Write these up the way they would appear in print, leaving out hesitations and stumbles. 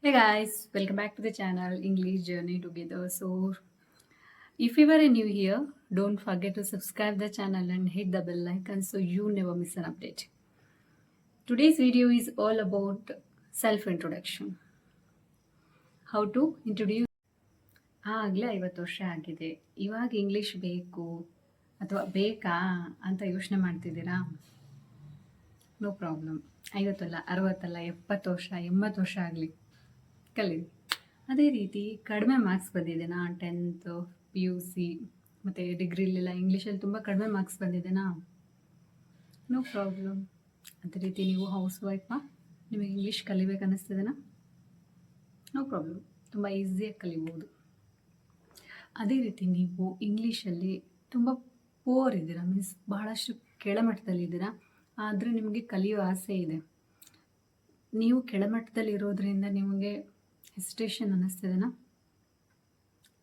Hey guys, welcome back to the channel English Journey Together. So, if you are new here, don't forget to subscribe the channel and hit the bell icon so you never miss an update. Today's video is all about self introduction. How to introduce. ಆಗಲೇ 50 ವರ್ಷ ಆಗಿದೆ, ಇವಾಗ English ಬೇಕು ಅಥವಾ ಬೇಕಾ ಅಂತ ಯೋಚನೆ ಮಾಡ್ತಿದ್ದೀರಾ? No problem. 50 ಅಲ್ಲ, 60 ಅಲ್ಲ, 70 ವರ್ಷ, 80 ವರ್ಷ ಆಗಲಿ, ಕಲೀರಿ. ಅದೇ ರೀತಿ ಕಡಿಮೆ ಮಾರ್ಕ್ಸ್ ಬಂದಿದೆನಾ? 10th ಪಿ ಯು ಸಿ ಮತ್ತು ಡಿಗ್ರಿಲೆಲ್ಲ ಇಂಗ್ಲೀಷಲ್ಲಿ ತುಂಬ ಕಡಿಮೆ ಮಾರ್ಕ್ಸ್ ಬಂದಿದೆನಾ? No problem. ಅದೇ ರೀತಿ ನೀವು ಹೌಸ್ ವೈಫಾ? ನಿಮಗೆ ಇಂಗ್ಲೀಷ್ ಕಲಿಬೇಕು ಅನ್ನಿಸ್ತಿದೆನಾ? ನೋ ಪ್ರಾಬ್ಲಮ್, ತುಂಬ ಈಸಿಯಾಗಿ ಕಲಿಬೋದು. ಅದೇ ರೀತಿ ನೀವು ಇಂಗ್ಲೀಷಲ್ಲಿ ತುಂಬ ಪೂವರ್ ಇದ್ದೀರಾ, ಮೀನ್ಸ್ ಬಹಳಷ್ಟು ಕೆಳಮಟ್ಟದಲ್ಲಿದ್ದೀರಾ, ಆದರೆ ನಿಮಗೆ ಕಲಿಯೋ ಆಸೆ ಇದೆ. ನೀವು ಕೆಳಮಟ್ಟದಲ್ಲಿ ಇರೋದ್ರಿಂದ ನಿಮಗೆ ಹೆಸಿಟೇಷನ್ ಅನ್ನಿಸ್ತಿದೆನಾ?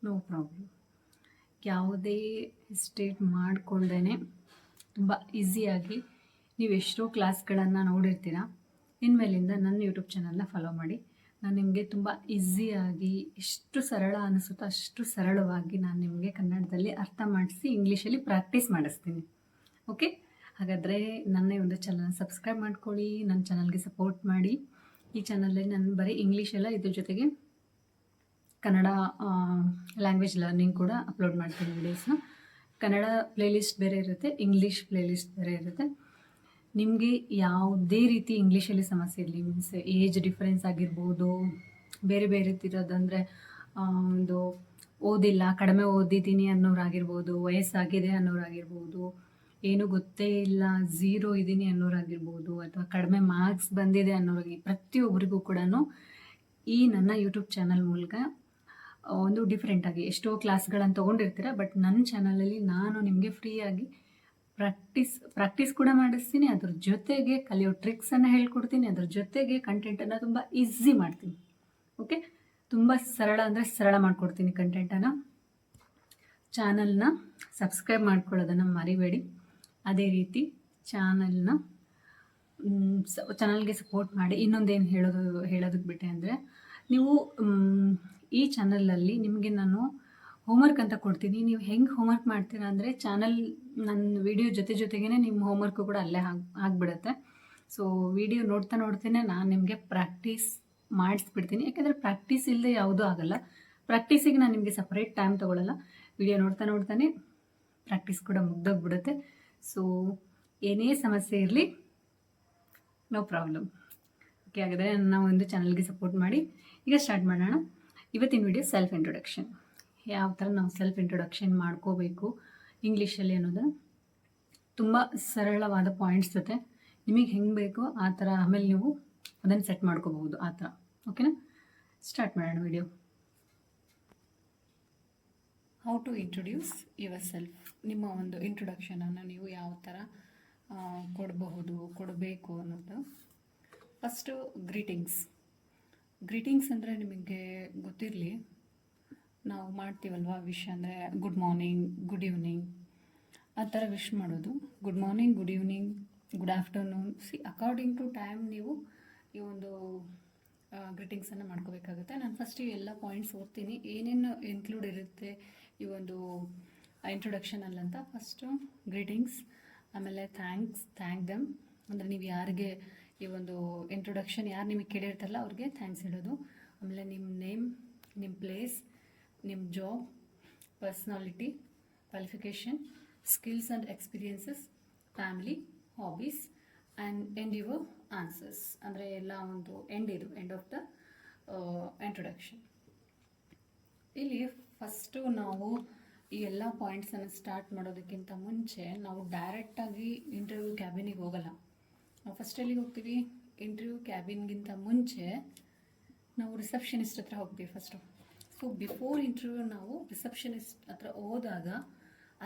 No problem. ಯಾವುದೇ ಹೆಸಿಟೇಟ್ ಮಾಡಿಕೊಳ್ದೇ ತುಂಬ ಈಸಿಯಾಗಿ ನೀವು ಎಷ್ಟೋ ಕ್ಲಾಸ್ಗಳನ್ನು ನೋಡಿರ್ತೀರ. ಇನ್ಮೇಲಿಂದ ನನ್ನ ಯೂಟ್ಯೂಬ್ ಚಾನಲ್ನ ಫಾಲೋ ಮಾಡಿ. ನಾನು ನಿಮಗೆ ತುಂಬ ಈಸಿಯಾಗಿ ಎಷ್ಟು ಸರಳ ಅನಿಸುತ್ತೋ ಅಷ್ಟು ಸರಳವಾಗಿ ನಾನು ನಿಮಗೆ ಕನ್ನಡದಲ್ಲಿ ಅರ್ಥ ಮಾಡಿಸಿ ಇಂಗ್ಲೀಷಲ್ಲಿ ಪ್ರಾಕ್ಟೀಸ್ ಮಾಡಿಸ್ತೀನಿ. ಓಕೆ, ಹಾಗಾದರೆ ನನ್ನ ಒಂದು ಚಾನಲ್ ಸಬ್ಸ್ಕ್ರೈಬ್ ಮಾಡ್ಕೊಳ್ಳಿ, ನನ್ನ ಚಾನಲ್ಗೆ ಸಪೋರ್ಟ್ ಮಾಡಿ. ಈ ಚಾನಲಲ್ಲಿ ನಾನು ಬರೀ ಇಂಗ್ಲೀಷೆಲ್ಲ ಇದ್ರ ಜೊತೆಗೆ ಕನ್ನಡ ಲ್ಯಾಂಗ್ವೇಜ್ ಲರ್ನಿಂಗ್ ಕೂಡ ಅಪ್ಲೋಡ್ ಮಾಡ್ತೀನಿ ವೀಡಿಯೋಸ್ನ. ಕನ್ನಡ ಪ್ಲೇಲಿಸ್ಟ್ ಬೇರೆ ಇರುತ್ತೆ, ಇಂಗ್ಲೀಷ್ ಪ್ಲೇಲಿಸ್ಟ್ ಬೇರೆ ಇರುತ್ತೆ. ನಿಮಗೆ ಯಾವುದೇ ರೀತಿ ಇಂಗ್ಲೀಷಲ್ಲಿ ಸಮಸ್ಯೆ ಇರಲಿ, ಮೀನ್ಸ್ ಏಜ್ ಡಿಫ್ರೆನ್ಸ್ ಆಗಿರ್ಬೋದು, ಬೇರೆ ಬೇರೆ ಇರೋದಂದರೆ ಒಂದು ಓದಿಲ್ಲ, ಕಡಿಮೆ ಓದಿದ್ದೀನಿ ಅನ್ನೋರಾಗಿರ್ಬೋದು, ವಯಸ್ಸಾಗಿದೆ ಅನ್ನೋರಾಗಿರ್ಬೋದು, ಏನು ಗೊತ್ತೇ ಇಲ್ಲ, ಝೀರೋ ಇದ್ದೀನಿ ಅನ್ನೋರಾಗಿರ್ಬೋದು, ಅಥವಾ ಕಡಿಮೆ ಮಾರ್ಕ್ಸ್ ಬಂದಿದೆ ಅನ್ನೋರಾಗಿ ಪ್ರತಿಯೊಬ್ಬರಿಗೂ ಕೂಡ ಈ ನನ್ನ ಯೂಟ್ಯೂಬ್ ಚಾನಲ್ ಮೂಲಕ ಒಂದು ಡಿಫ್ರೆಂಟಾಗಿ ಎಷ್ಟೋ ಕ್ಲಾಸ್ಗಳನ್ನು ತೊಗೊಂಡಿರ್ತೀರ, ಬಟ್ ನನ್ನ ಚಾನಲಲ್ಲಿ ನಾನು ನಿಮಗೆ ಫ್ರೀಯಾಗಿ ಪ್ರಾಕ್ಟೀಸ್ ಕೂಡ ಮಾಡಿಸ್ತೀನಿ. ಅದ್ರ ಜೊತೆಗೆ ಕಲಿಯೋ ಟ್ರಿಕ್ಸನ್ನು ಹೇಳ್ಕೊಡ್ತೀನಿ, ಅದ್ರ ಜೊತೆಗೆ ಕಂಟೆಂಟನ್ನು ತುಂಬ ಈಸಿ ಮಾಡ್ತೀನಿ. ಓಕೆ, ತುಂಬ ಸರಳ ಅಂದರೆ ಸರಳ ಮಾಡಿಕೊಡ್ತೀನಿ ಕಂಟೆಂಟನ್ನು. ಚಾನಲ್ನ ಸಬ್ಸ್ಕ್ರೈಬ್ ಮಾಡ್ಕೊಳ್ಳೋದನ್ನು ಮರಿಬೇಡಿ. ಅದೇ ರೀತಿ ಚಾನಲ್ಗೆ ಸಪೋರ್ಟ್ ಮಾಡಿ. ಇನ್ನೊಂದೇನು ಹೇಳೋದಕ್ಕೆ ಬಿಟ್ಟೆ ಅಂದರೆ, ನೀವು ಈ ಚಾನಲಲ್ಲಿ ನಿಮಗೆ ನಾನು ಹೋಮ್ವರ್ಕ್ ಅಂತ ಕೊಡ್ತೀನಿ. ನೀವು ಹೆಂಗೆ ಹೋಮ್ವರ್ಕ್ ಮಾಡ್ತೀರಾ ಅಂದರೆ, ನನ್ನ ವಿಡಿಯೋ ಜೊತೆಗೇ ನಿಮ್ಮ ಹೋಮ್ವರ್ಕು ಕೂಡ ಅಲ್ಲೇ ಆಗಿಬಿಡುತ್ತೆ. ಸೊ ವಿಡಿಯೋ ನೋಡ್ತೇನೆ ನಾನು ನಿಮಗೆ ಪ್ರಾಕ್ಟೀಸ್ ಮಾಡಿಸ್ಬಿಡ್ತೀನಿ. ಯಾಕೆಂದರೆ ಪ್ರಾಕ್ಟೀಸ್ ಇಲ್ಲದೆ ಯಾವುದೂ ಆಗೋಲ್ಲ. ಪ್ರಾಕ್ಟೀಸಿಗೆ ನಾನು ನಿಮಗೆ ಸಪ್ರೇಟ್ ಟೈಮ್ ತೊಗೊಳ್ಳಲ್ಲ. ವಿಡಿಯೋ ನೋಡ್ತಾನೆ ಪ್ರಾಕ್ಟೀಸ್ ಕೂಡ ಮುಗ್ದೋಗ್ಬಿಡುತ್ತೆ. ಸೊ ಏನೇ ಸಮಸ್ಯೆ ಇರಲಿ, ನೋ ಪ್ರಾಬ್ಲಮ್. ಓಕೆ, ಹಾಗಾದರೆ ನನ್ನ ಒಂದು ಚಾನಲ್ಗೆ ಸಪೋರ್ಟ್ ಮಾಡಿ. ಈಗ ಸ್ಟಾರ್ಟ್ ಮಾಡೋಣ. ಇವತ್ತಿನ ವಿಡಿಯೋ ಸೆಲ್ಫ್ ಇಂಟ್ರೊಡಕ್ಷನ್. ಯಾವ ಥರ ನಾವು ಸೆಲ್ಫ್ ಇಂಟ್ರೊಡಕ್ಷನ್ ಮಾಡ್ಕೋಬೇಕು ಇಂಗ್ಲೀಷಲ್ಲಿ ಅನ್ನೋದು ತುಂಬ ಸರಳವಾದ ಪಾಯಿಂಟ್ಸ್ ಜೊತೆ ನಿಮಗೆ ಹೆಂಗೆ ಬೇಕೋ ಆ ಥರ ಆಮೇಲೆ ನೀವು ಅದನ್ನು ಸೆಟ್ ಮಾಡ್ಕೋಬಹುದು ಆ ಥರ. ಓಕೆನಾ? ಸ್ಟಾರ್ಟ್ ಮಾಡೋಣ video. How to introduce yourself. ನಿಮ್ಮ ಒಂದು ಇಂಟ್ರೊಡಕ್ಷನನ್ನು ನೀವು ಯಾವ ಥರ ಕೊಡಬೇಕು ಅನ್ನೋದು. ಫಸ್ಟು ಗ್ರೀಟಿಂಗ್ಸ್ ಅಂದರೆ ನಿಮಗೆ ಗೊತ್ತಿರಲಿ, ನಾವು ಮಾಡ್ತೀವಲ್ವ ವಿಶ್ ಅಂದರೆ ಗುಡ್ ಮಾರ್ನಿಂಗ್, ಗುಡ್ ಈವ್ನಿಂಗ್ ಆ ಥರ ವಿಶ್ ಮಾಡೋದು. Good morning, good evening, good afternoon, according to time ನೀವು ಈ ಒಂದು ಗ್ರೀಟಿಂಗ್ಸನ್ನು ಮಾಡ್ಕೋಬೇಕಾಗುತ್ತೆ. ನಾನು ಫಸ್ಟ್ ಈ ಎಲ್ಲ ಪಾಯಿಂಟ್ಸ್ ಓದ್ತೀನಿ, ಏನೇನು ಇನ್ಕ್ಲೂಡ್ ಇರುತ್ತೆ ಈ ಒಂದು ಇಂಟ್ರೊಡಕ್ಷನಲ್ಲಂತ. ಫಸ್ಟು ಗ್ರೀಟಿಂಗ್ಸ್, ಆಮೇಲೆ ಥ್ಯಾಂಕ್ ದೆಮ್, ಅಂದರೆ ನೀವು ಯಾರಿಗೆ ಈ ಒಂದು ಇಂಟ್ರೊಡಕ್ಷನ್ ಯಾರು ನಿಮಗೆ ಕೇಳಿರ್ತಾರಲ್ಲ ಅವ್ರಿಗೆ ಥ್ಯಾಂಕ್ಸ್ ಹೇಳೋದು. ಆಮೇಲೆ ನಿಮ್ಮ ನೇಮ್, ನಿಮ್ಮ ಪ್ಲೇಸ್, ನಿಮ್ಮ job, personality, qualification, skills and experiences, family, hobbies and end your answers. ಅಂದರೆ ಎಲ್ಲ ಒಂದು ಎಂಡ್ ಆಫ್ ದ ಇಂಟ್ರೊಡಕ್ಷನ್. ಇಲ್ಲಿ ಫಸ್ಟು ನಾವು ಈ ಎಲ್ಲ ಪಾಯಿಂಟ್ಸನ್ನು ಸ್ಟಾರ್ಟ್ ಮಾಡೋದಕ್ಕಿಂತ ಮುಂಚೆ ನಾವು ಡೈರೆಕ್ಟಾಗಿ ಇಂಟರ್ವ್ಯೂ ಕ್ಯಾಬಿನಿಗೆ ಹೋಗಲ್ಲ. ನಾವು ಫಸ್ಟ್ ಎಲ್ಲಿಗೆ ಹೋಗ್ತೀವಿ? ಇಂಟರ್ವ್ಯೂ ಕ್ಯಾಬಿನ್ಗಿಂತ ಮುಂಚೆ ನಾವು ರಿಸೆಪ್ಷನಿಸ್ಟ್ ಹತ್ರ ಹೋಗ್ತೀವಿ ಫಸ್ಟು. ಸೊ ಬಿಫೋರ್ ಇಂಟರ್ವ್ಯೂ ನಾವು ರಿಸೆಪ್ಷನಿಸ್ಟ್ ಹತ್ರ ಹೋದಾಗ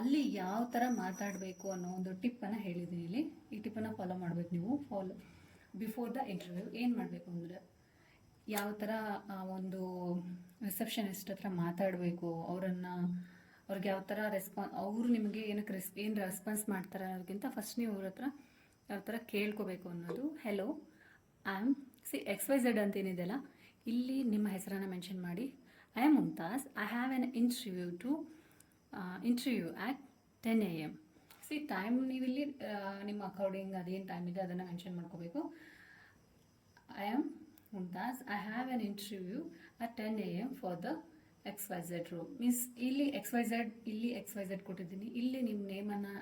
ಅಲ್ಲಿ ಯಾವ ಥರ ಮಾತಾಡಬೇಕು ಅನ್ನೋ ಒಂದು ಟಿಪ್ಪನ್ನು ಹೇಳಿದ್ದೀನಿ ಇಲ್ಲಿ. ಈ ಟಿಪ್ಪನ್ನು ಫಾಲೋ ಮಾಡಬೇಕು ನೀವು. ಬಿಫೋರ್ ದ ಇಂಟರ್ವ್ಯೂ ಏನು ಮಾಡಬೇಕು ಅಂದರೆ, ಯಾವ ಥರ ಒಂದು ರಿಸೆಪ್ಷನಿಸ್ಟ್ ಹತ್ರ ಮಾತಾಡಬೇಕು, ಅವ್ರಿಗೆ ಯಾವ ಥರ ಅವರು ನಿಮಗೆ ಏನು ರೆಸ್ಪಾನ್ಸ್ ಮಾಡ್ತಾರೆ ಅನ್ನೋದಕ್ಕಿಂತ ಫಸ್ಟ್ ನೀವು ಅವ್ರ ಹತ್ರ ಯಾವ ಥರ ಕೇಳ್ಕೋಬೇಕು ಅನ್ನೋದು. ಹೆಲೋ, ಐ ಆಮ್ XYZ ಅಂತ ಏನಿದೆಯಲ್ಲ, ಇಲ್ಲಿ ನಿಮ್ಮ ಹೆಸರನ್ನು ಮೆನ್ಷನ್ ಮಾಡಿ. I am Mumtaz, I have an interview at 10 AM. Time ನೀವಿಲ್ಲಿ ನಿಮ್ಮ ಅಕಾರ್ಡಿಂಗ್ ಅದೇನು ಟೈಮ್ ಇದೆ ಅದನ್ನು ಮೆನ್ಷನ್ ಮಾಡ್ಕೋಬೇಕು. I am Mumtaz, I have an interview at 10 AM for the XYZ role. Means ಇಲ್ಲಿ XYZ ಕೊಟ್ಟಿದ್ದೀನಿ. ಇಲ್ಲಿ ನಿಮ್ಮ ನೇಮನ್ನು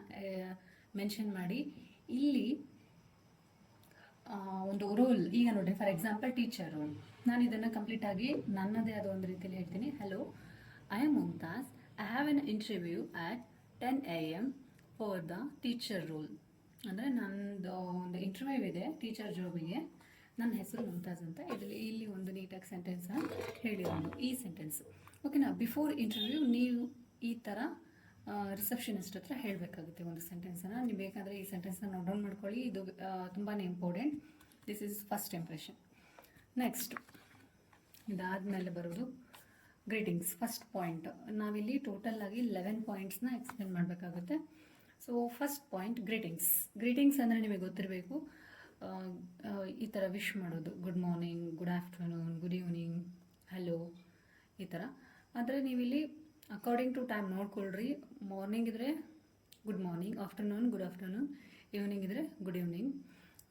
ಮೆನ್ಷನ್ ಮಾಡಿ. ಇಲ್ಲಿ ಒಂದು ರೋಲ್, ಈಗ ನೋಡಿ ಫಾರ್ ಎಕ್ಸಾಂಪಲ್ ಟೀಚರ್ ರೋಲ್. ನಾನು ಇದನ್ನು ಕಂಪ್ಲೀಟಾಗಿ ನನ್ನದೇ ಆದ ಒಂದು ರೀತಿಯಲ್ಲಿ ಹೇಳ್ತೀನಿ. Hello, I am Mumtaz, I have an interview at 10 AM for the teacher role. ಅಂದರೆ ನನ್ನದು ಒಂದು ಇಂಟರ್ವ್ಯೂ ಇದೆ ಟೀಚರ್ ಜಾಬಿಗೆ. ನನ್ನ ಹೆಸರು ಮುಮ್ತಾಜ್ ಅಂತ. ಇಲ್ಲಿ ಒಂದು ನೀಟಾಗಿ ಸೆಂಟೆನ್ಸನ್ನು ಹೇಳಿರೋದು, ಈ ಸೆಂಟೆನ್ಸ್. ಓಕೆನಾ? ಬಿಫೋರ್ ಇಂಟರ್ವ್ಯೂ ನೀವು ಈ ಥರ ರಿಸೆಪ್ಷನಿಸ್ಟ್ ಹತ್ರ ಹೇಳಬೇಕಾಗುತ್ತೆ ಒಂದು ಸೆಂಟೆನ್ಸನ್ನು. ನೀವು ಬೇಕಾದರೆ ಈ ಸೆಂಟೆನ್ಸನ್ನು ನೋಟ್ ಡೌನ್ ಮಾಡ್ಕೊಳ್ಳಿ. ಇದು ತುಂಬಾ important. This is first impression. Next ಇದಾದಮೇಲೆ ಬರೋದು ಗ್ರೀಟಿಂಗ್ಸ್. ಫಸ್ಟ್ ಪಾಯಿಂಟ್, ನಾವಿಲ್ಲಿ ಟೋಟಲ್ ಆಗಿ 11 ಪಾಯಿಂಟ್ಸ್ನ ಎಕ್ಸ್ಪ್ಲೇನ್ ಮಾಡಬೇಕಾಗುತ್ತೆ. ಸೊ ಫಸ್ಟ್ ಪಾಯಿಂಟ್ ಗ್ರೀಟಿಂಗ್ಸ್ ಅಂದರೆ ನಿಮಗೆ ಗೊತ್ತಿರಬೇಕು. ಈ ಥರ ವಿಶ್ ಮಾಡೋದು, good morning, good afternoon, good evening, hello, ಈ ಥರ. ಆದರೆ ನೀವಿಲ್ಲಿ ಅಕಾರ್ಡಿಂಗ್ ಟು ಟೈಮ್ ನೋಡ್ಕೊಳ್ರಿ. ಮಾರ್ನಿಂಗ್ ಇದ್ದರೆ good morning, afternoon good afternoon, evening ಇದ್ದರೆ ಗುಡ್ ಈವ್ನಿಂಗ್.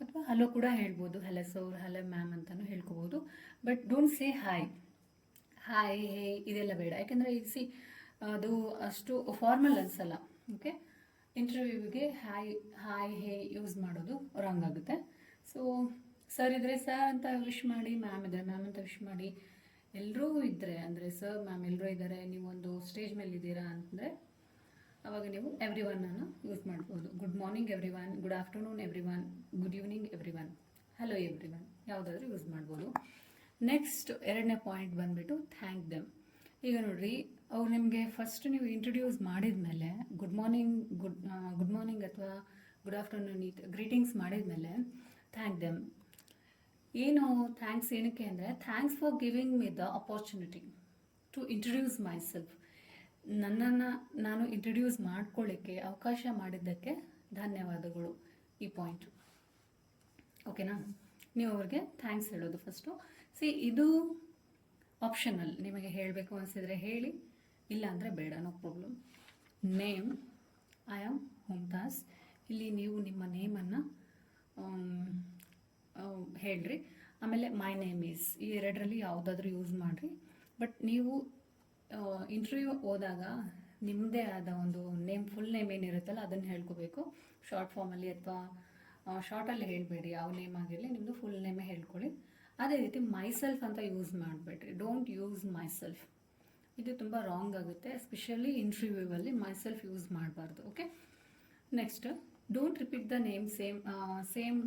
ಅಥವಾ ಹಲೋ ಕೂಡ ಹೇಳ್ಬೋದು, ಹಲೋ ಸರ್, ಹಲೋ ಮ್ಯಾಮ್ ಅಂತಲೂ ಹೇಳ್ಕೊಬೋದು. ಬಟ್ ಡೋಂಟ್ ಸೇ ಹಾಯ್, ಹೇ, ಇದೆಲ್ಲ ಬೇಡ. ಯಾಕೆಂದರೆ ಅದು ಅಷ್ಟು ಫಾರ್ಮಲ್ ಅನಿಸಲ್ಲ. ಓಕೆ, ಇಂಟರ್ವ್ಯೂಗೆ ಹಾಯ್ ಹೇ ಯೂಸ್ ಮಾಡೋದು ರಾಂಗ್ ಆಗುತ್ತೆ. ಸೊ ಸರ್ ಇದ್ದರೆ ಸರ್ ಅಂತ ವಿಶ್ ಮಾಡಿ, ಮ್ಯಾಮ್ ಇದ್ದರೆ ಮ್ಯಾಮ್ ಅಂತ ವಿಶ್ ಮಾಡಿ. ಎಲ್ಲರೂ ಇದ್ದರೆ ಅಂದರೆ ಸರ್ ಮ್ಯಾಮ್ ಎಲ್ಲರೂ ಇದ್ದಾರೆ, ನೀವೊಂದು ಸ್ಟೇಜ್ ಮೇಲೆ ಇದ್ದೀರಾ ಅಂತಂದರೆ ಆವಾಗ ನೀವು ಎವ್ರಿ ಒನ್ನನ್ನು ಯೂಸ್ ಮಾಡ್ಬೋದು. Good morning everyone, good afternoon everyone, good evening everyone, hello everyone, ಯಾವುದಾದ್ರೂ ಯೂಸ್ ಮಾಡ್ಬೋದು. ನೆಕ್ಸ್ಟ್ ಎರಡನೇ ಪಾಯಿಂಟ್ ಬಂದುಬಿಟ್ಟು ಥ್ಯಾಂಕ್ ದೆಮ್. ಈಗ ನೋಡಿರಿ, ಅವ್ರು ನಿಮಗೆ ಫಸ್ಟ್ ನೀವು ಇಂಟ್ರೊಡ್ಯೂಸ್ ಮಾಡಿದ ಮೇಲೆ ಗುಡ್ ಮಾರ್ನಿಂಗ್ ಅಥವಾ ಗುಡ್ ಆಫ್ಟರ್ನೂನ್ ಗ್ರೀಟಿಂಗ್ಸ್ ಮಾಡಿದ ಮೇಲೆ ಥ್ಯಾಂಕ್ ದೆಮ್. ಏನು ಥ್ಯಾಂಕ್ಸ್ ಏನಕ್ಕೆ ಅಂದರೆ, thanks for giving me the opportunity to introduce myself. ನನ್ನನ್ನು ನಾನು ಇಂಟ್ರೊಡ್ಯೂಸ್ ಮಾಡ್ಕೊಳ್ಳಿಕ್ಕೆ ಅವಕಾಶ ಮಾಡಿದ್ದಕ್ಕೆ ಧನ್ಯವಾದಗಳು. ಈ ಪಾಯಿಂಟು ಓಕೆನಾ? ನೀವು ಅವ್ರಿಗೆ ಥ್ಯಾಂಕ್ಸ್ ಹೇಳೋದು ಫಸ್ಟು. ಇದು ಆಪ್ಷನಲ್. ನಿಮಗೆ ಹೇಳಬೇಕು ಅನಿಸಿದರೆ ಹೇಳಿ, ಇಲ್ಲ ಅಂದರೆ ಬೇಡ, no problem. Name, I am Mumtaz. ಇಲ್ಲಿ ನೀವು ನಿಮ್ಮ ನೇಮನ್ನು ಹೇಳ್ರಿ. ಆಮೇಲೆ ಮೈ ನೇಮ್ ಈಸ್, ಈ ಎರಡರಲ್ಲಿ ಯಾವುದಾದ್ರೂ ಯೂಸ್ ಮಾಡಿರಿ. ಬಟ್ ನೀವು ಇಂಟರ್ವ್ಯೂ ಹೋದಾಗ ನಿಮ್ಮದೇ ಆದ ಒಂದು ನೇಮ್, ಫುಲ್ ನೇಮ್ ಏನಿರುತ್ತಲ್ಲ ಅದನ್ನು ಹೇಳ್ಕೋಬೇಕು. ಶಾರ್ಟ್ ಫಾರ್ಮಲ್ಲಿ ಅಥವಾ ಶಾರ್ಟಲ್ಲಿ ಹೇಳಬೇಡಿ. ಯಾವ ನೇಮ್ ಆಗಿರಲಿ ನಿಮ್ಮದು ಫುಲ್ ನೇಮೇ ಹೇಳ್ಕೊಳ್ಳಿ. ಅದೇ ರೀತಿ ಮೈಸೆಲ್ಫ್ ಅಂತ ಯೂಸ್ ಮಾಡಬೇಡ್ರಿ. Don't use myself. ಇದು ತುಂಬ ರಾಂಗ್ ಆಗುತ್ತೆ. ಎಸ್ಪೆಷಲಿ ಇಂಟರ್ವ್ಯೂವಲ್ಲಿ ಮೈಸೆಲ್ಫ್ ಯೂಸ್ ಮಾಡಬಾರ್ದು. Okay, next don't repeat the name same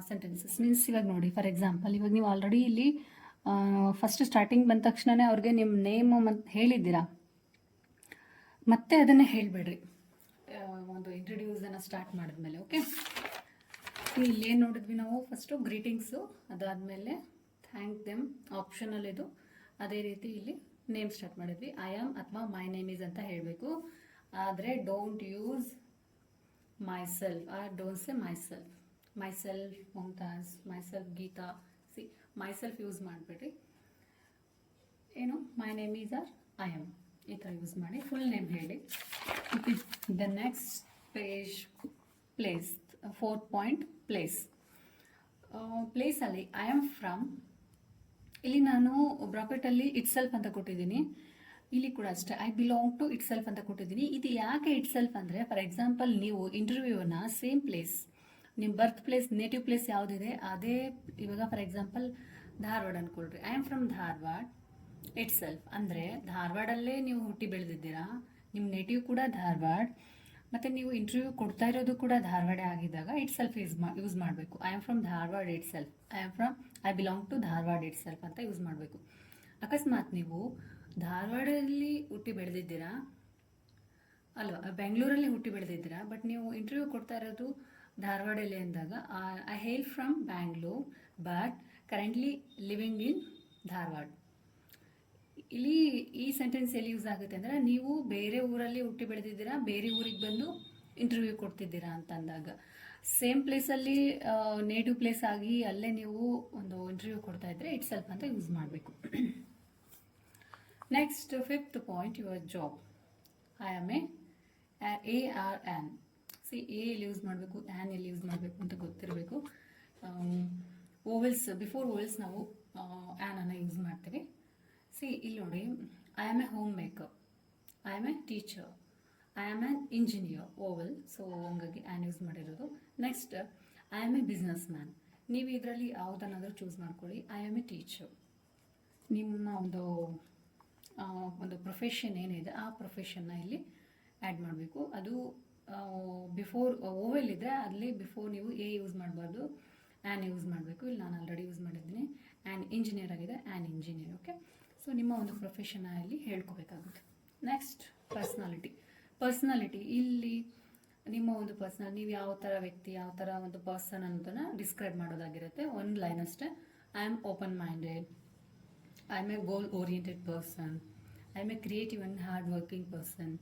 sentences. Means ಇವಾಗ ನೋಡಿ, ಫಾರ್ ಎಕ್ಸಾಂಪಲ್ ಇವಾಗ ನೀವು ಆಲ್ರೆಡಿ ಇಲ್ಲಿ ಫಸ್ಟ್ ಸ್ಟಾರ್ಟಿಂಗ್ ಬಂದ ತಕ್ಷಣವೇ ಅವ್ರಿಗೆ ನಿಮ್ಮ ನೇಮು ಮತ್ತು ಹೇಳಿದ್ದೀರಾ, ಮತ್ತೆ ಅದನ್ನೇ ಹೇಳಬೇಡ್ರಿ ಒಂದು ಇಂಟ್ರೊಡ್ಯೂಸನ್ನು ಸ್ಟಾರ್ಟ್ ಮಾಡಿದ್ಮೇಲೆ. ಓಕೆ, ಇಲ್ಲೇನು ನೋಡಿದ್ವಿ ನಾವು, ಫಸ್ಟು ಗ್ರೀಟಿಂಗ್ಸು, ಅದಾದಮೇಲೆ ಥ್ಯಾಂಕ್ ದೆಮ್ ಆಪ್ಷನಲ್ ಇದು. ಅದೇ ರೀತಿ ಇಲ್ಲಿ ನೇಮ್ ಸ್ಟಾರ್ಟ್ ಮಾಡಿದ್ವಿ. ಐ ಆಮ್ ಅಥವಾ ಮೈ ನೇಮ್ ಈಸ್ ಅಂತ ಹೇಳಬೇಕು. ಆದರೆ don't use myself or don't say myself Mumtaz, myself Geeta. Myself use ಮಾಡಬೇಡ್ರಿ. ಏನು my name is or I am, ಈ ಥರ ಯೂಸ್ ಮಾಡಿ. ಫುಲ್ ನೇಮ್ ಹೇಳಿ. The next place. 4th point ಪ್ಲೇಸಲ್ಲಿ ಐ ಆಮ್ ಫ್ರಮ್. ಇಲ್ಲಿ ನಾನು ಬ್ರಾಕೆಟಲ್ಲಿ ಇಟ್ ಸೆಲ್ಫ್ ಅಂತ ಕೊಟ್ಟಿದ್ದೀನಿ. ಇಲ್ಲಿ ಕೂಡ ಅಷ್ಟೇ I belong to itself ಅಂತ ಕೊಟ್ಟಿದ್ದೀನಿ. ಇದು ಯಾಕೆ ಇಟ್ ಸೆಲ್ಫ್ ಅಂದರೆ, ಫಾರ್ ಎಕ್ಸಾಂಪಲ್ ನೀವು ಇಂಟರ್ವ್ಯೂನ ಸೇಮ್ ಪ್ಲೇಸ್, ನಿಮ್ಮ ಬರ್ತ್ ಪ್ಲೇಸ್, ನೇಟಿವ್ ಪ್ಲೇಸ್ ಯಾವುದಿದೆ ಅದೇ. ಇವಾಗ ಫಾರ್ ಎಕ್ಸಾಂಪಲ್ ಧಾರವಾಡ ಅಂದ್ಕೊಳ್ರಿ. I am from Dharwad it self ಅಂದರೆ ಧಾರವಾಡಲ್ಲೇ ನೀವು ಹುಟ್ಟಿ ಬೆಳೆದಿದ್ದೀರಾ, ನಿಮ್ಮ ನೇಟಿವ್ ಕೂಡ ಧಾರವಾಡ, ಮತ್ತು ನೀವು ಇಂಟರ್ವ್ಯೂ ಕೊಡ್ತಾ ಇರೋದು ಕೂಡ ಧಾರವಾಡ ಆಗಿದ್ದಾಗ ಇಟ್ ಸೆಲ್ಫ್ ಯೂಸ್ ಮಾಡಬೇಕು. I am from Dharwad it self, I belong to Dharwad it self ಅಂತ ಯೂಸ್ ಮಾಡಬೇಕು. ಅಕಸ್ಮಾತ್ ನೀವು ಧಾರವಾಡದಲ್ಲಿ ಹುಟ್ಟಿ ಬೆಳೆದಿದ್ದೀರಾ ಅಲ್ವಾ, ಬೆಂಗಳೂರಲ್ಲಿ ಹುಟ್ಟಿ ಬೆಳೆದಿದ್ದೀರಾ, ಬಟ್ ನೀವು ಇಂಟರ್ವ್ಯೂ ಕೊಡ್ತಾ ಇರೋದು ಧಾರವಾಡಲ್ಲಿ ಅಂದಾಗ I he'll from Bangalore but currently living in Dharwad. ಇಲ್ಲಿ ಈ ಸೆಂಟೆನ್ಸ್ ಎಲ್ಲಿ ಯೂಸ್ ಆಗುತ್ತೆ ಅಂದರೆ, ನೀವು ಬೇರೆ ಊರಲ್ಲಿ ಹುಟ್ಟಿ ಬೆಳೆದಿದ್ದೀರಾ, ಬೇರೆ ಊರಿಗೆ ಬಂದು ಇಂಟರ್ವ್ಯೂ ಕೊಡ್ತಿದ್ದೀರಾ ಅಂತಂದಾಗ. ಸೇಮ್ ಪ್ಲೇಸಲ್ಲಿ ನೇಟಿವ್ ಪ್ಲೇಸ್ ಆಗಿ ಅಲ್ಲೇ ನೀವು ಒಂದು ಇಂಟರ್ವ್ಯೂ ಕೊಡ್ತಾ ಇದ್ರೆ ಇಟ್ ಸೆಲ್ಫ್ ಅಂತ ಯೂಸ್ ಮಾಡಬೇಕು. Next 5th point, your job. I am a or an. See, a ಎಲ್ಲಿ ಯೂಸ್ ಮಾಡಬೇಕು, ಆ್ಯನ್ ಎಲ್ಲಿ ಯೂಸ್ ಮಾಡಬೇಕು ಅಂತ ಗೊತ್ತಿರಬೇಕು. ಓವೆಲ್ಸ್, ಬಿಫೋರ್ ಓವೆಲ್ಸ್ ನಾವು ಆ್ಯನ್ ಅನ್ನು ಯೂಸ್ ಮಾಡ್ತೀವಿ. ಸಿ, ಇಲ್ಲಿ ನೋಡಿ, I am a homemaker, I am a teacher, I am an engineer, vowel. So ಹಂಗಾಗಿ ಆ್ಯನ್ ಯೂಸ್ ಮಾಡಿರೋದು. Next, I am a businessman. ನೀವು ಇದರಲ್ಲಿ ಯಾವುದನ್ನಾದರೂ ಚೂಸ್ ಮಾಡ್ಕೊಳ್ಳಿ. I am a teacher. ನಿಮ್ಮ ಒಂದು ಪ್ರೊಫೆಷನ್ ಏನಿದೆ ಆ ಪ್ರೊಫೆಷನ್ನ ಇಲ್ಲಿ ಆ್ಯಡ್ ಮಾಡಬೇಕು. ಅದು ಬಿಫೋರ್ ಓವೆಲ್ ಇದ್ದರೆ ಅಲ್ಲಿ ಬಿಫೋರ್ ನೀವು ಎ ಯೂಸ್ ಮಾಡಬಾರ್ದು, ಆ್ಯನ್ ಯೂಸ್ ಮಾಡಬೇಕು. ಇಲ್ಲಿ ನಾನು ಆಲ್ರೆಡಿ ಯೂಸ್ ಮಾಡಿದ್ದೀನಿ. ಆ್ಯನ್ ಇಂಜಿನಿಯರ್ ಆಗಿದೆ, ಆ್ಯನ್ ಇಂಜಿನಿಯರ್. ಓಕೆ, ಸೊ ನಿಮ್ಮ ಒಂದು ಪ್ರೊಫೆಷನ್ನ ಇಲ್ಲಿ ಹೇಳ್ಕೋಬೇಕಾಗುತ್ತೆ. Next, personality. ಇಲ್ಲಿ ನಿಮ್ಮ ಒಂದು ನೀವು ಯಾವ ಥರ ವ್ಯಕ್ತಿ, ಯಾವ ಥರ ಒಂದು ಪರ್ಸನ್ ಅನ್ನೋದನ್ನು ಡಿಸ್ಕ್ರೈಬ್ ಮಾಡೋದಾಗಿರುತ್ತೆ. ಒಂದು ಲೈನ್ ಅಷ್ಟೇ. I am open minded, I am a goal oriented person, I am a creative and hard working person.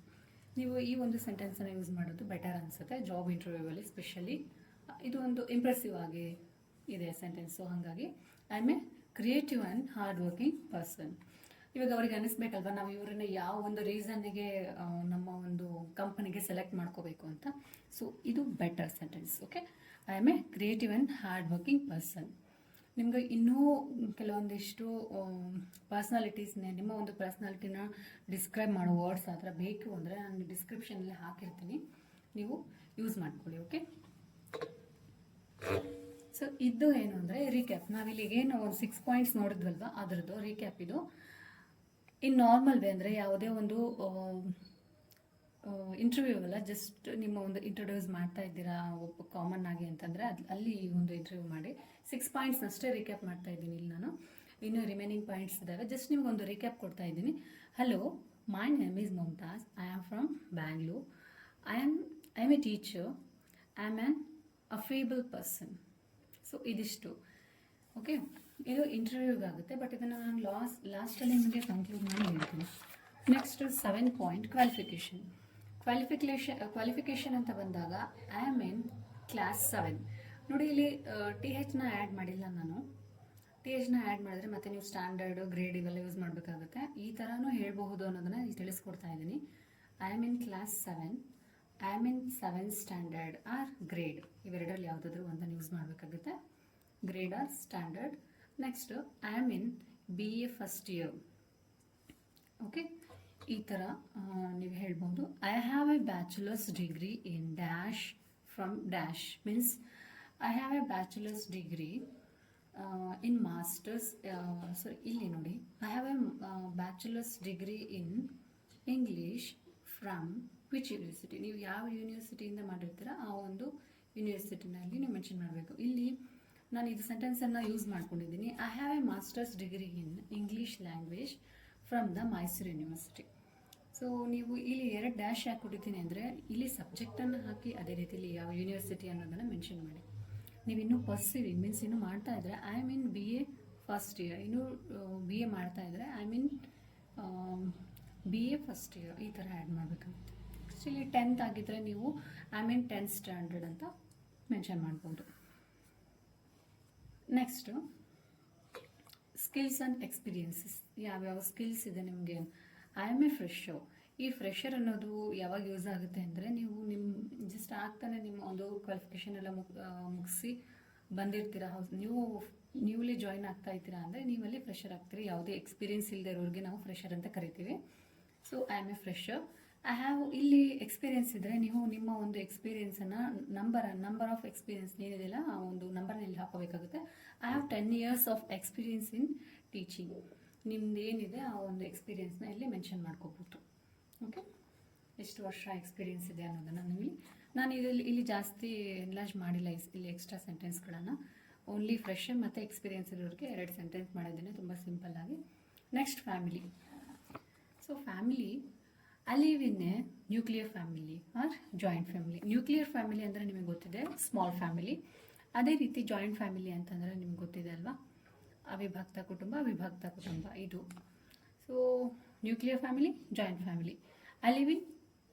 ನೀವು ಈ ಒಂದು ಸೆಂಟೆನ್ಸನ್ನು ಯೂಸ್ ಮಾಡೋದು ಬೆಟರ್ ಅನಿಸುತ್ತೆ ಜಾಬ್ ಇಂಟರ್ವ್ಯೂವಲ್ಲಿ. ಸ್ಪೆಷಲಿ ಇದು ಒಂದು ಇಂಪ್ರೆಸಿವ್ ಆಗಿ ಇದೆ ಸೆಂಟೆನ್ಸು. ಹಾಗಾಗಿ I am a creative and hard working person. ಇವಾಗ ಅವ್ರಿಗೆ ಅನಿಸ್ಬೇಕಲ್ವ ನಾವು ಇವರನ್ನ ಯಾವ ಒಂದು ರೀಸನ್ನಿಗೆ ನಮ್ಮ ಒಂದು ಕಂಪನಿಗೆ ಸೆಲೆಕ್ಟ್ ಮಾಡ್ಕೋಬೇಕು ಅಂತ. ಸೊ ಇದು better sentence. Okay, I am a creative and hard working person. ನಿಮಗೆ ಇನ್ನೂ ಕೆಲವೊಂದಿಷ್ಟು ಪರ್ಸ್ನಾಲಿಟೀಸ್ನೇ, ನಿಮ್ಮ ಒಂದು ಪರ್ಸ್ನಾಲಿಟಿನ ಡಿಸ್ಕ್ರೈಬ್ ಮಾಡೋ ವರ್ಡ್ಸ್ ಆ ಥರ ಬೇಕು ಅಂದರೆ ನಾನು ಡಿಸ್ಕ್ರಿಪ್ಷನಲ್ಲಿ ಹಾಕಿರ್ತೀನಿ, ನೀವು ಯೂಸ್ ಮಾಡ್ಕೊಳ್ಳಿ. ಓಕೆ, ಸೊ ಇದು ಏನು ಅಂದರೆ ರೀಕ್ಯಾಪ್. ನಾವಿಲ್ಲಿ ಏನು 6 ಪಾಯಿಂಟ್ಸ್ ನೋಡಿದ್ವಲ್ವ ಅದರದ್ದು ರೀಕ್ಯಾಪ್ ಇದು. ಇನ್ ನಾರ್ಮಲ್ ವೇ ಅಂದರೆ ಯಾವುದೇ ಒಂದು ಇಂಟರ್ವ್ಯೂ ಅಲ್ಲ, ಜಸ್ಟ್ ನಿಮ್ಮ ಒಂದು ಇಂಟ್ರೊಡ್ಯೂಸ್ ಮಾಡ್ತಾ ಇದ್ದೀರಾ ಒಬ್ಬ ಕಾಮನ್ ಆಗಿ ಅಂತಂದರೆ ಅಲ್ಲಿ ಒಂದು ಇಂಟರ್ವ್ಯೂ ಮಾಡಿ 6 ಪಾಯಿಂಟ್ಸ್ನಷ್ಟೇ ರೀಕ್ಯಾಪ್ ಮಾಡ್ತಾ ಇದ್ದೀನಿ ಇಲ್ಲಿ ನಾನು. ಇನ್ನು ರಿಮೈನಿಂಗ್ ಪಾಯಿಂಟ್ಸ್ ಇದ್ದಾವೆ, ಜಸ್ಟ್ ನಿಮ್ಗೊಂದು ರೀಕ್ಯಾಪ್ ಕೊಡ್ತಾ ಇದ್ದೀನಿ. Hello, my name is Mumtaz, I am from Bangalore, I am a teacher, I am an affable person. So ಇದಿಷ್ಟು. ಓಕೆ, ಇದು ಇಂಟರ್ವ್ಯೂಗಾಗುತ್ತೆ, ಬಟ್ ಇದನ್ನು ನಾನು ಲಾಸ್ಟಲ್ಲಿ ನಿಮಗೆ ಕನ್ಕ್ಲೂಡ್ ಮಾಡಿ ಹೇಳ್ತೀನಿ. ನೆಕ್ಸ್ಟ್ 7 ಪಾಯಿಂಟ್, ಕ್ವಾಲಿಫಿಕೇಷನ್ ಅಂತ ಬಂದಾಗ ಐ ಆಮ್ ಇನ್ ಕ್ಲಾಸ್ 7. ನೋಡಿ ಇಲ್ಲಿ THನ ಆ್ಯಡ್ ಮಾಡಿಲ್ಲ ನಾನು. THನ ಆ್ಯಡ್ ಮಾಡಿದ್ರೆ ಮತ್ತೆ ನೀವು ಸ್ಟ್ಯಾಂಡರ್ಡ್, ಗ್ರೇಡ್ ಇವೆಲ್ಲ ಯೂಸ್ ಮಾಡಬೇಕಾಗುತ್ತೆ. ಈ ಥರನೂ ಹೇಳ್ಬಹುದು ಅನ್ನೋದನ್ನು ತಿಳಿಸ್ಕೊಡ್ತಾ ಇದ್ದೀನಿ. I am in class 7, I am in 7th standard or grade. ಇವೆರಡರಲ್ಲಿ ಯಾವುದಾದ್ರೂ ಒಂದನ್ನು ಯೂಸ್ ಮಾಡಬೇಕಾಗುತ್ತೆ, grade or standard. Next, I am in BA first year. Okay, ಈ ಥರ ನೀವು ಹೇಳ್ಬೋದು. I have a bachelor's degree in dash from dash means I have a bachelor's degree in masters. ಇಲ್ಲಿ ನೋಡಿ, I have a bachelor's degree in English from which university. ನೀವು ಯಾವ ಯೂನಿವರ್ಸಿಟಿಯಿಂದ ಮಾಡಿರ್ತೀರ ಆ ಒಂದು ಯೂನಿವರ್ಸಿಟಿನಲ್ಲಿ ನೀವು ಮೆನ್ಷನ್ ಮಾಡಬೇಕು. ಇಲ್ಲಿ ನಾನು ಇದು ಸೆಂಟೆನ್ಸನ್ನು ಯೂಸ್ ಮಾಡ್ಕೊಂಡಿದ್ದೀನಿ. I have A masters degree in English language from the Mysuru university. So ನೀವು ಇಲ್ಲಿ 2 ಡ್ಯಾಶ್ ಯಾಕೆ ಕೊಟ್ಟಿದ್ದೀನಿ ಅಂದರೆ ಇಲ್ಲಿ ಸಬ್ಜೆಕ್ಟನ್ನು ಹಾಕಿ ಅದೇ ರೀತಿಯಲ್ಲಿ ಯಾವ ಯೂನಿವರ್ಸಿಟಿ ಅನ್ನೋದನ್ನು ಮೆನ್ಷನ್ ಮಾಡಿ. ನೀವು ಇನ್ನೂ ಪರ್ಸಿವಿಂಗ್ ಮೀನ್ಸ್ ಇನ್ನೂ ಮಾಡ್ತಾ ಇದ್ದರೆ I mean BA first year, ಇನ್ನೂ BA ಮಾಡ್ತಾ ಇದ್ದರೆ I mean BA first year, ಈ ಥರ ಆ್ಯಡ್ ಮಾಡಬೇಕಾಗುತ್ತೆ. ಇಲ್ಲಿ 10th ಆಗಿದ್ದರೆ ನೀವು ಐ ಮೀನ್ 10th ಸ್ಟ್ಯಾಂಡರ್ಡ್ ಅಂತ ಮೆನ್ಷನ್ ಮಾಡ್ಬೋದು. Next skills and experiences. ಯಾವ್ಯಾವ ಸ್ಕಿಲ್ಸ್ ಇದೆ ನಿಮಗೆ. I am A fresher. ಈ ಫ್ರೆಶರ್ ಅನ್ನೋದು ಯಾವಾಗ ಯೂಸ್ ಆಗುತ್ತೆ ಅಂದರೆ ನೀವು ಜಸ್ಟ್ ಆಗ್ತಾನೆ ನಿಮ್ಮ ಒಂದು ಕ್ವಾಲಿಫಿಕೇಷನ್ ಎಲ್ಲ ಮುಗಿಸಿ ಬಂದಿರ್ತೀರ, ನೀವು ನ್ಯೂಲಿ ಜಾಯಿನ್ ಆಗ್ತಾ ಇರ್ತೀರಾ ಅಂದರೆ ನೀವಲ್ಲಿ ಫ್ರೆಶರ್ ಆಗ್ತೀರಿ. ಯಾವುದೇ ಎಕ್ಸ್ಪೀರಿಯನ್ಸ್ ಇಲ್ಲದೆ ಇರೋರಿಗೆ ನಾವು ಫ್ರೆಶರ್ ಅಂತ ಕರಿತೀವಿ. So I am A fresher. I have, ಇಲ್ಲಿ ಎಕ್ಸ್ಪೀರಿಯನ್ಸ್ ಇದ್ದರೆ ನೀವು ನಿಮ್ಮ ಒಂದು ಎಕ್ಸ್ಪೀರಿಯನ್ಸನ್ನು ನಂಬರ್ ಆಫ್ ಎಕ್ಸ್ಪೀರಿಯನ್ಸ್ ಏನಿದೆಯಲ್ಲ ಆ ಒಂದು ನಂಬರ್ನ ಇಲ್ಲಿ ಹಾಕೋಬೇಕಾಗುತ್ತೆ. I have 10 years of experience in teaching. ನಿಮ್ದು ಏನಿದೆ ಆ ಒಂದು ಎಕ್ಸ್ಪೀರಿಯನ್ಸ್ನ ಇಲ್ಲಿ ಮೆನ್ಷನ್ ಮಾಡ್ಕೋಬೋದು. ಓಕೆ, ಎಷ್ಟು ವರ್ಷ ಎಕ್ಸ್ಪೀರಿಯನ್ಸ್ ಇದೆ ಅನ್ನೋದನ್ನು ನಾನು ಇಲ್ಲಿ ಜಾಸ್ತಿ ಎನ್ಲಾರ್ಜ್ ಮಾಡಿಲ್ಲ ಇಲ್ಲಿ ಎಕ್ಸ್ಟ್ರಾ ಸೆಂಟೆನ್ಸ್ಗಳನ್ನು. ಓನ್ಲಿ ಫ್ರೆಶರ್ ಮತ್ತು ಎಕ್ಸ್ಪೀರಿಯನ್ಸ್ ಇರೋರಿಗೆ 2 ಸೆಂಟೆನ್ಸ್ ಮಾಡಿದ್ದೇನೆ, ತುಂಬ ಸಿಂಪಲ್ಲಾಗಿ. Next, family. So family, I live in a nuclear family or joint family. Nuclear family ಅಂದರೆ ನಿಮಗೆ ಗೊತ್ತಿದೆ ಸ್ಮಾಲ್ ಫ್ಯಾಮಿಲಿ. ಅದೇ ರೀತಿ ಜಾಯಿಂಟ್ ಫ್ಯಾಮಿಲಿ ಅಂತಂದರೆ ನಿಮ್ಗೆ ಗೊತ್ತಿದೆ ಅಲ್ವಾ, ಅವಿಭಕ್ತ ಕುಟುಂಬ ಇದು. So nuclear family, joint family. I live in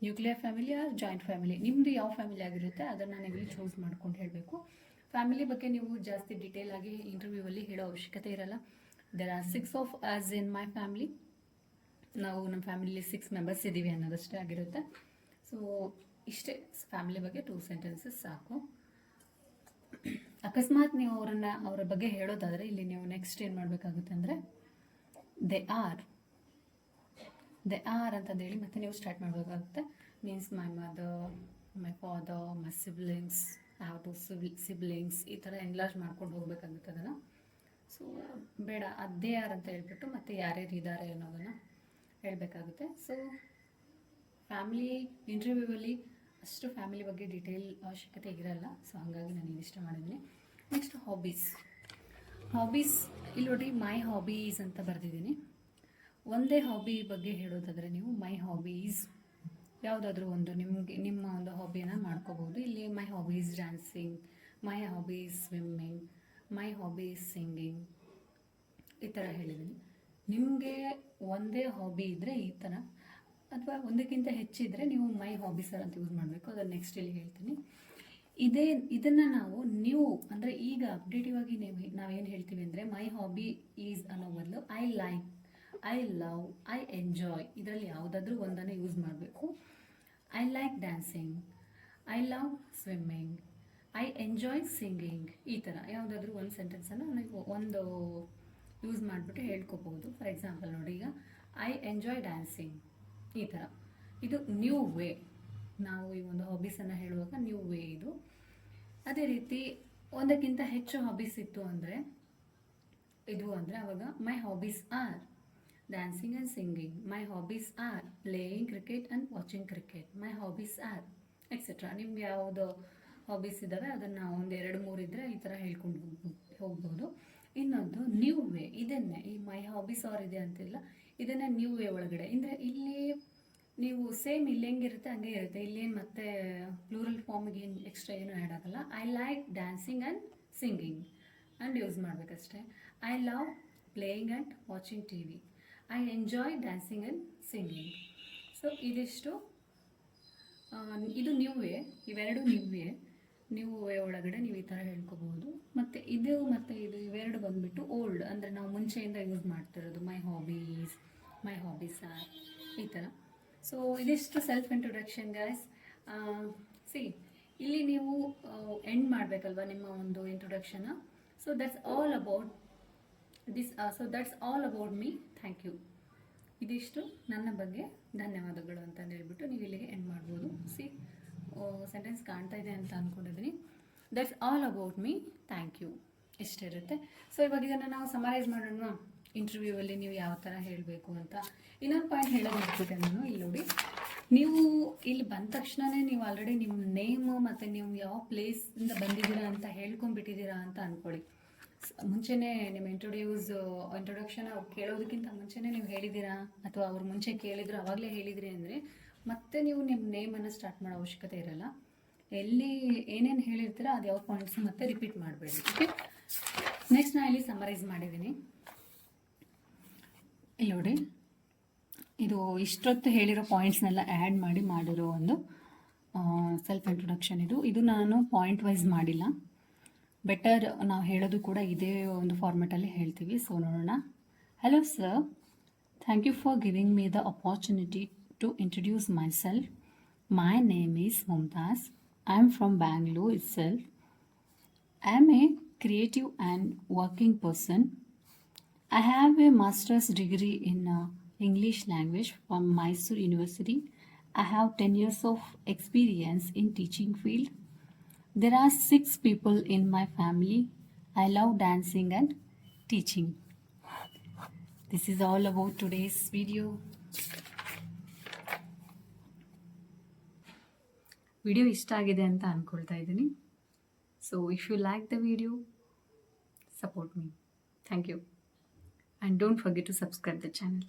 nuclear family or joint family, ನಿಮ್ಮದು ಯಾವ ಫ್ಯಾಮಿಲಿ ಆಗಿರುತ್ತೆ ಅದನ್ನು ನೀವು ಇಲ್ಲಿ ಚೂಸ್ ಮಾಡ್ಕೊಂಡು ಹೇಳಬೇಕು. ಫ್ಯಾಮಿಲಿ ಬಗ್ಗೆ ನೀವು ಜಾಸ್ತಿ ಡಿಟೇಲ್ ಆಗಿ ಇಂಟರ್ವ್ಯೂವಲ್ಲಿ ಹೇಳೋ ಅವಶ್ಯಕತೆ ಇರಲ್ಲ. There are 6 of us in my family, ನಾವು ನಮ್ಮ ಫ್ಯಾಮಿಲಿಲಿ 6 ಮೆಂಬರ್ಸ್ ಇದ್ದೀವಿ ಅನ್ನೋದಷ್ಟೇ ಆಗಿರುತ್ತೆ. ಸೊ ಇಷ್ಟೇ, ಫ್ಯಾಮಿಲಿ ಬಗ್ಗೆ 2 ಸೆಂಟೆನ್ಸಸ್ ಸಾಕು. ಅಕಸ್ಮಾತ್ ನೀವು ಅವರ ಬಗ್ಗೆ ಹೇಳೋದಾದರೆ ಇಲ್ಲಿ ನೀವು ನೆಕ್ಸ್ಟ್ ಏನು ಮಾಡಬೇಕಾಗುತ್ತೆ ಅಂದರೆ ದೇ ಆರ್ ಅಂತಂದೇಳಿ ಮತ್ತೆ ನೀವು ಸ್ಟಾರ್ಟ್ ಮಾಡಬೇಕಾಗುತ್ತೆ. Means my mother, my father, my siblings, I have 2 siblings, ಈ ಥರ ಎನ್ಲಾರ್ಜ್ ಮಾಡ್ಕೊಂಡು ಹೋಗ್ಬೇಕಾಗುತ್ತೆ ಅದನ್ನು. ಸೊ ಬೇಡ, ಅದೇ ಆರ್ ಅಂತ ಹೇಳ್ಬಿಟ್ಟು ಮತ್ತೆ ಯಾರ್ಯಾರು ಇದ್ದಾರೆ ಅನ್ನೋದನ್ನು ಹೇಳಬೇಕಾಗುತ್ತೆ. ಸೊ ಫ್ಯಾಮಿಲಿ ಇಂಟರ್ವ್ಯೂವಲ್ಲಿ ಅಷ್ಟು ಫ್ಯಾಮಿಲಿ ಬಗ್ಗೆ ಡೀಟೇಲ್ ಅವಶ್ಯಕತೆ ಇರಲ್ಲ. ಸೊ ಹಾಗಾಗಿ ನಾನು ಇದಿಷ್ಟ ಮಾಡಿದ್ದೀನಿ. Next hobbies. ಇಲ್ಲಿ ನೋಡಿ, ಮೈ ಹಾಬೀಸ್ ಅಂತ ಬರೆದಿದ್ದೀನಿ. ಒಂದೇ ಹಾಬಿ ಬಗ್ಗೆ ಹೇಳೋದಾದರೆ ನೀವು ಮೈ ಹಾಬೀಸ್ ಯಾವುದಾದ್ರೂ ಒಂದು ನಿಮ್ಮ ಒಂದು ಹಾಬಿಯನ್ನು ಮಾಡ್ಕೋಬೋದು. ಇಲ್ಲಿ ಮೈ ಹಾಬೀಸ್ ಡ್ಯಾನ್ಸಿಂಗ್, ಮೈ ಹಾಬೀಸ್ ಸ್ವಿಮ್ಮಿಂಗ್, ಮೈ ಹಾಬೀಸ್ ಸಿಂಗಿಂಗ್, ಈ ಥರ ಹೇಳಿದ್ದೀನಿ. ನಿಮಗೆ ಒಂದೇ ಹಾಬಿ ಇದ್ದರೆ ಈ ಥರ, ಅಥವಾ ಒಂದಕ್ಕಿಂತ ಹೆಚ್ಚಿದ್ರೆ ನೀವು ಮೈ ಹಾಬೀಸ್ ಅಂತ ಯೂಸ್ ಮಾಡಬೇಕು. ಅದನ್ನು ನೆಕ್ಸ್ಟ್ ಇಲ್ಲಿ ಹೇಳ್ತೀನಿ. ಇದನ್ನು ನಾವು ನ್ಯೂ ಅಂದರೆ ಈಗ ಅಪ್ಡೇಟಿವ್ ಆಗಿ ನಾವೇನು ಹೇಳ್ತೀವಿ ಅಂದರೆ ಮೈ ಹಾಬಿ ಈಸ್ ಅನ್ನೋ ಬದಲು I like, I love, I enjoy, ಇದರಲ್ಲಿ ಯಾವುದಾದ್ರೂ ಒಂದನ್ನು ಯೂಸ್ ಮಾಡಬೇಕು. I like dancing, I love swimming, I enjoy singing, ಈ ಥರ ಯಾವುದಾದ್ರೂ ಒಂದು ಸೆಂಟೆನ್ಸನ್ನು ನೀವು ಒಂದು ಯೂಸ್ ಮಾಡಿಬಿಟ್ಟು ಹೇಳ್ಕೊಬೋದು. ಫಾರ್ ಎಕ್ಸಾಂಪಲ್ ನೋಡಿ, ಈಗ ಐ ಎಂಜಾಯ್ ಡ್ಯಾನ್ಸಿಂಗ್, ಈ ಥರ. ಇದು ನ್ಯೂ ವೇ, ನಾವು ಈ ಒಂದು ಹಾಬೀಸನ್ನು ಹೇಳುವಾಗ ನ್ಯೂ ವೇ ಇದು. ಅದೇ ರೀತಿ ಒಂದಕ್ಕಿಂತ ಹೆಚ್ಚು ಹಾಬೀಸ್ ಇತ್ತು ಅಂದರೆ ಅವಾಗ my hobbies are dancing and singing, my hobbies are playing cricket and watching cricket, my hobbies are etcetera. ನಿಮ್ಗೆ ಯಾವುದು ಹಾಬೀಸ್ ಇದ್ದಾವೆ ಅದನ್ನು ಒಂದು 2-3 ಇದ್ದರೆ ಈ ಥರ ಹೇಳ್ಕೊಂಡು ಹೋಗ್ಬೋದು. ಇನ್ನೊಂದು ನ್ಯೂ ವೇ, ಇದನ್ನೇ ಈ ಮೈ ಹಾಬೀಸ್ ಆರ್ ಇದೆ ಅಂತಿಲ್ಲ, ಇದನ್ನೇ ನ್ಯೂ ವೇ ಒಳಗಡೆ ಅಂದರೆ ಇಲ್ಲಿ ನೀವು ಸೇಮ್ ಇಲ್ಲಿ ಹೆಂಗಿರುತ್ತೆ ಹಂಗೆ ಇರುತ್ತೆ. ಇಲ್ಲೇನು ಮತ್ತೆ ಪ್ಲೂರಲ್ ಫಾರ್ಮಿಗೆ ಏನು ಎಕ್ಸ್ಟ್ರಾ ಏನು ಆ್ಯಡ್ ಆಗಲ್ಲ. I like dancing and singing and use ಮಾಡಬೇಕಷ್ಟೇ. I love playing and watching T V, I enjoy dancing and singing. So ಇದಿಷ್ಟು, ಇದು ನ್ಯೂ ವೇ, ಇವೆರಡು ನ್ಯೂ ವೇ ಒಳಗಡೆ ನೀವು ಈ ಥರ ಹೇಳ್ಕೊಬೋದು. ಮತ್ತು ಇದು ಇವೆರಡು ಬಂದುಬಿಟ್ಟು ಓಲ್ಡ್, ಅಂದರೆ ನಾವು ಮುಂಚೆಯಿಂದ ಯೂಸ್ ಮಾಡ್ತಿರೋದು ಮೈ ಹಾಬೀಸ್ ಆರ್, ಈ ಥರ. ಸೊ ಇದಿಷ್ಟು ಸೆಲ್ಫ್ ಇಂಟ್ರೊಡಕ್ಷನ್ ಗೈಸ್. ಇಲ್ಲಿ ನೀವು ಎಂಡ್ ಮಾಡಬೇಕಲ್ವ ನಿಮ್ಮ ಒಂದು introduction. So that's all about me, thank you. ಇದಿಷ್ಟು ನನ್ನ ಬಗ್ಗೆ, ಧನ್ಯವಾದಗಳು ಅಂತ ಹೇಳ್ಬಿಟ್ಟು ನೀವು ಇಲ್ಲಿಗೆ ಎಂಡ್ ಮಾಡ್ಬೋದು. ಸೆಂಟೆನ್ಸ್ ಕಾಣ್ತಾ ಇದೆ ಅಂತ ಅಂದ್ಕೊಂಡಿದ್ದೀನಿ. That's all about me, thank you, ಇಷ್ಟಿರುತ್ತೆ. ಸೊ ಇವಾಗ ಇದನ್ನು ನಾವು ಸಮರೈಸ್ ಮಾಡೋಣ. ಇಂಟರ್ವ್ಯೂವಲ್ಲಿ ನೀವು ಯಾವ ಥರ ಹೇಳಬೇಕು ಅಂತ ಇನ್ನೊಂದು ಪಾಯಿಂಟ್ ಹೇಳೋದು ಬಿಟ್ಬಿಟ್ಟೆ ನಾನು. ಇಲ್ಲಿ ನೋಡಿ, ನೀವು ಇಲ್ಲಿ ಬಂದ ತಕ್ಷಣವೇ ನೀವು ಆಲ್ರೆಡಿ ನಿಮ್ಮ ನೇಮ್ ಮತ್ತು ನೀವು ಯಾವ ಪ್ಲೇಸಿಂದ ಬಂದಿದ್ದೀರಾ ಅಂತ ಹೇಳ್ಕೊಂಡ್ಬಿಟ್ಟಿದ್ದೀರಾ ಅಂತ ಅಂದ್ಕೊಳ್ಳಿ. ಮುಂಚೆನೇ ನಿಮ್ಮ ಇಂಟ್ರೊಡಕ್ಷನ್ ಅವ್ರು ಕೇಳೋದಕ್ಕಿಂತ ಮುಂಚೆನೇ ನೀವು ಹೇಳಿದ್ದೀರಾ, ಅಥವಾ ಅವ್ರು ಮುಂಚೆ ಕೇಳಿದ್ರು ಆವಾಗಲೇ ಹೇಳಿದ್ರಿ ಅಂದರೆ ಮತ್ತೆ ನೀವು ನಿಮ್ಮ ನೇಮನ್ನು ಸ್ಟಾರ್ಟ್ ಮಾಡೋ ಅವಶ್ಯಕತೆ ಇರಲ್ಲ. ಎಲ್ಲಿ ಏನೇನು ಹೇಳಿರ್ತೀರ ಅದು ಯಾವ ಪಾಯಿಂಟ್ಸ್ ಮತ್ತೆ ರಿಪೀಟ್ ಮಾಡಬೇಡಿ. ಓಕೆ, ನೆಕ್ಸ್ಟ್ ನಾನು ಇಲ್ಲಿ ಸಮರೈಸ್ ಮಾಡಿದ್ದೀನಿ. ಇಲ್ಲಿ ನೋಡಿ, ಇದು ಇಷ್ಟೊತ್ತು ಹೇಳಿರೋ ಪಾಯಿಂಟ್ಸ್ನೆಲ್ಲ ಆ್ಯಡ್ ಮಾಡಿರೋ ಒಂದು ಸೆಲ್ಫ್ ಇಂಟ್ರೊಡಕ್ಷನ್ ಇದು ನಾನು ಪಾಯಿಂಟ್ ವೈಸ್ ಮಾಡಿಲ್ಲ. ಬೆಟರ್ ನಾವು ಹೇಳೋದು ಕೂಡ ಇದೇ ಒಂದು ಫಾರ್ಮೆಟಲ್ಲಿ ಹೇಳ್ತೀವಿ. ಸೊ ನೋಡೋಣ. Hello sir, thank you for giving me the opportunity to introduce myself. My name is Mumtaz. I am from Bangalore itself. I am a creative and working person. I have a master's degree in English language from Mysore University. I have 10 years of experience in teaching field. There are 6 people in my family. I love dancing and teaching. This is all about today's video. Video ಇಷ್ಟ ಆಗಿದೆ ಅಂತ ಅಂದ್ಕೊಳ್ತಾ ಇದ್ದೀನಿ. So if you like the video, support me. Thank you. And don't forget to subscribe the channel.